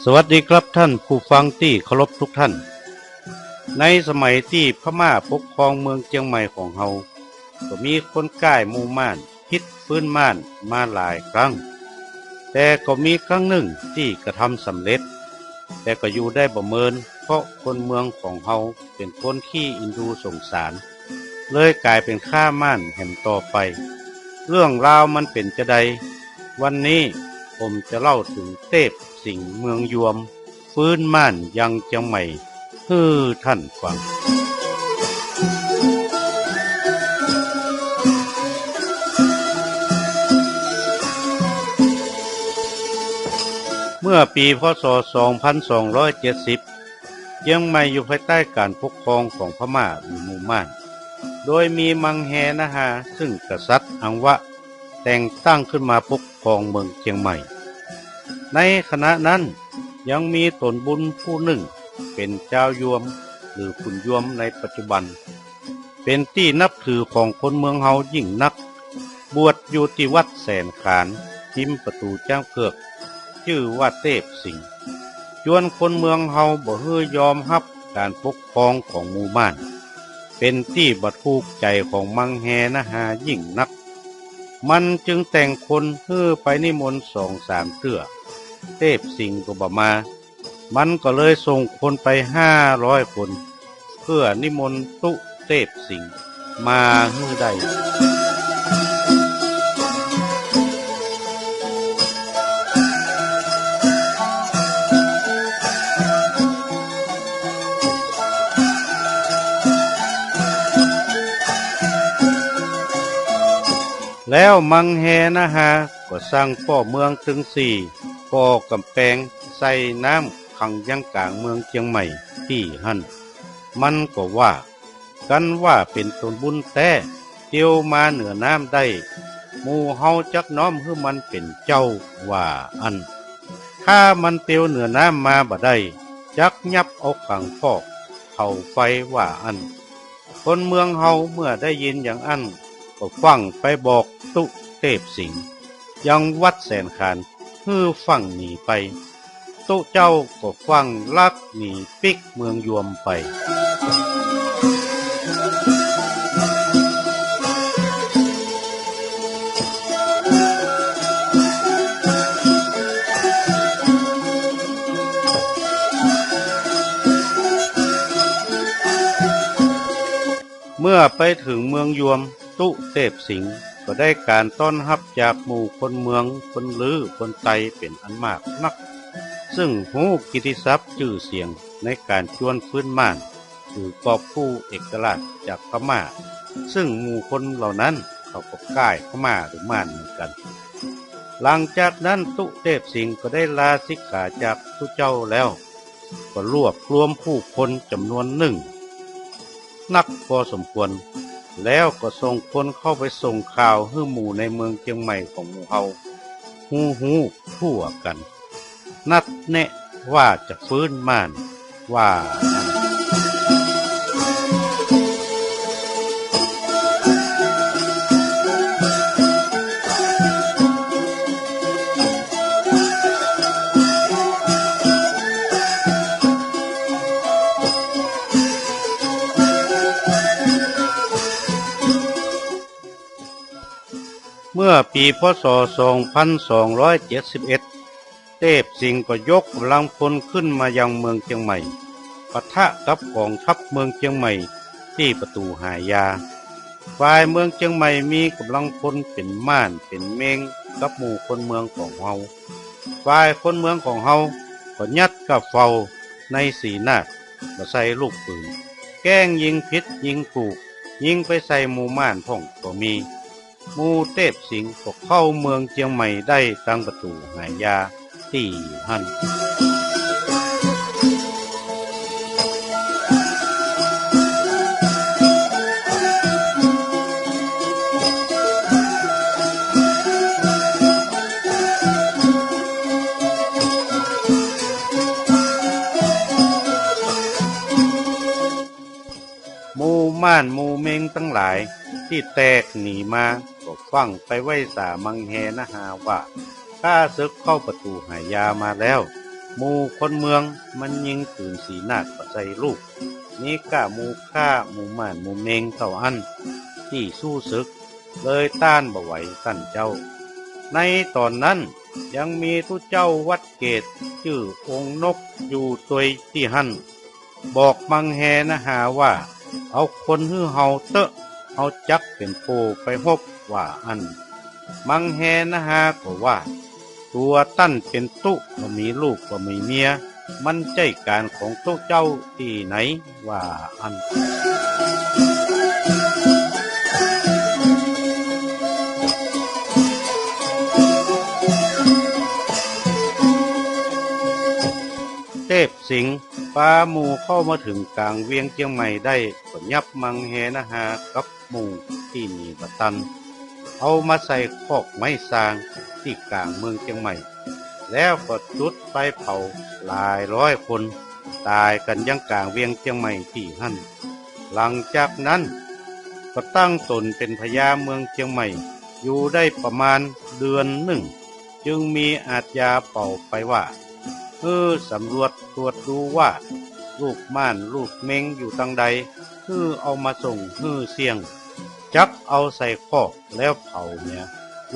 สวัสดีครับท่านผู้ฟังที่เคารพทุกท่านในสมัยที่พม่าปกครองเมืองเชียงใหม่ของเฮาก็มีคนก่ายหมู่ม่านคิดฟื้นม่านมาหลายครั้งแต่ก็มีครั้งหนึ่งที่กระทำสำเร็จแต่ก็อยู่ได้บ่เมินเพราะคนเมืองของเฮาเป็นคนขี้อินดูสงสารเลยกลายเป็นข้าม่านแห่งต่อไปเรื่องราวมันเป็นจะใดวันนี้ผมจะเล่าถึงเทพสิงห์เมืองยวมฟื้นม่านยังเชียงใหม่ให้ท่านฟังเมื่อปีพ.ศ. 2270เชียงใหม่อยู่ภายใต้การปกครองของพม่าหรือหมู่ม่านโดยมีมังแฮนะฮาซึ่งกษัตริย์อังวะแต่งตั้งขึ้นมาปกครองเมืองเชียงใหม่ในขณะนั้นยังมีตนบุญผู้หนึ่งเป็นเจ้ายวมหรือขุนยวมในปัจจุบันเป็นที่นับถือของคนเมืองเฮายิ่งนักบวชอยู่ที่วัดแสนขานทิมประตูจ้างเผือกชื่อว่าเทพสิงห์จวนคนเมืองเฮาบ่ฮือยอมรับการปกครองของหมู่บ้านเป็นที่บัดถูกใจของมังแฮนะฮายิ่งนักมันจึงแต่งคนฮือไปนิมนต์2-3 เทื่อเทพสิงห์ก็บ่มามันก็เลยส่งคนไป500 คนเพื่อนิมนต์ตุเทพสิงห์มาฮือได้แล้วมังแฮนะฮะก็สร้างป้อเมืองถึง4ป้อกำแพงใส่น้ำขังยังกลางเมืองเชียงใหม่ที่หั่นมันก็ว่ากันว่าเป็นตนบุญแต่เตียวมาเหนือน้ำได้หมู่เฮาจักน้อมให้มันเป็นเจ้าว่าอันถ้ามันเตียวเหนือน้ำมาบ่ได้จักยับเอาขังพอกเผาไฟว่าอันคนเมืองเฮาเมื่อได้ยินอย่างอันก็ฟังไปบอกตุเทพสิงห์ยังวัดแสนขานฮื้อฟังหนีไปตุเจ้าก็ฟังลักหนีปิกเมืองยวมไปเมื่อไปถึงเมืองยวมตุเทพสิงห์ก็ได้การต้อนรับจากหมู่คนเมืองคนลือคนไตเป็นอันมากนักซึ่งหูกิตติศัพท์ชื่อเสียงในการชวนฟื้นม่านหรือกอบกู้เอกราชจากพม่าซึ่งหมู่คนเหล่านั้นเขาก็ก่ายพม่าหรือม่านเหมือนกันหลังจากนั้นตุเทพสิงห์ก็ได้ลาสิกขาจากทุเจ้าแล้วก็รวบรวมผู้คนจำนวนหนึ่งนักพอสมควรแล้วก็ส่งคนเข้าไปส่งข่าวให้หมู่ในเมืองเชียงใหม่ของหมู่เฮาฮู้ทั่วกันนัดแนะว่าจะฟื้นม่านว่าเมื่อปีพ.ศ. 2271เทพสิงห์ก็ยกกำลังพลขึ้นมายังเมืองเชียงใหม่ปะทะกับกองทัพเมืองเชียงใหม่ที่ประตูหายาฝ่ายเมืองเชียงใหม่มีกำลังพลเป็นม่านเป็นเมงกับหมู่คนเมืองของเฮาฝ่ายคนเมืองของเฮาก็ยัดกับเฝ้าในสีหน้าก็ใส่ลูกปืนแกล้งยิงผิดยิงถูกยิงไปใส่หมู่ม่านพ่องก็มีหมู่เทพสิงห์ก็เข้าเมืองเชียงใหม่ได้ทางประตูหายาที่หั่น เ ม่านหมู่เมงทั้งหลายที่แตกหนีมาก็ฟังไปไว้สามังแหนะหาว่าข้าศึกเข้าประตูหายามาแล้วหมู่คนเมืองมันยิงปืนสีนาฏประใส่ลูกนี้ก้าหมู่ฆ่าหมู่ม่านหมู่เมงเท่าอันที่สู้ศึกเลยต้านบ่ไหวท่านเจ้าในตอนนั้นยังมีทุเจ้าวัดเกตชื่อองค์นกอยู่ตัวที่หันบอกมังแหนะหาว่าเอาคนฮื้อเฮาเตอะเอาจักเป็นโปไปฮบว่าอันมังแหนะหาก็ว่าตัวตั้นเป็นตุก็มีลูกก็มีเมียมันใจการของตุเจ้าที่ไหนว่าอันเทพสิงห์ปาหมู่เข้ามาถึงกลางเวียงเชียงใหม่ได้ก็ยับมังแหนะหากับหมู่ที่มีประตันเอามาใส่คอกไม้สร้างที่กลางเมืองเชียงใหม่แล้วก็จุดไฟเผาหลายร้อยคนตายกันยังกลางเวียงเชียงใหม่ที่หั่นหลังจากนั้นก็ตั้งตนเป็นพญาเมืองเชียงใหม่อยู่ได้ประมาณเดือนหนึ่งจึงมีอาชญาเป่าไปว่าสำรวจตรวจดูว่าลูกม่านลูกเม้งอยู่ทางใดเอามาส่งเสี่ยงจับเอาใส่คอกแล้วเผาเนี่ย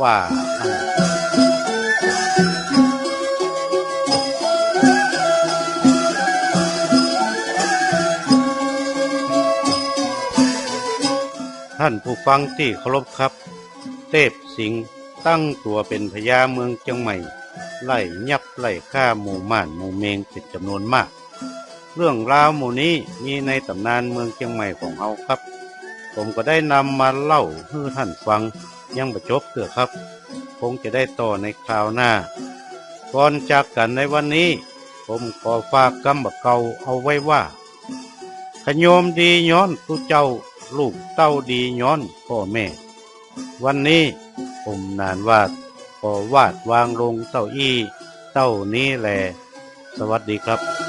ว่าท่านผู้ฟังที่เคารพครับเทพสิงห์ตั้งตัวเป็นพญาเมืองเชียงใหม่ไล่ยับไล่ฆ่าหมู่ม่านหมู่เมงเป็นจำนวนมากเรื่องราวหมู่นี้มีในตำนานเมืองเชียงใหม่ของเราครับผมก็ได้นำมาเล่าให้ท่านฟังยังบ่จบเถอะครับคงจะได้ต่อในคราวหน้าก่อนจากกันในวันนี้ผมขอฝากคำบักเก่าเอาไว้ว่าขโยมดีย้อนผู้เจ้าลูกเต้าดีย้อนพ่อแม่วันนี้ผมนานวาดขอวาดวางลงเต้าอี้เต้านี้แลสวัสดีครับ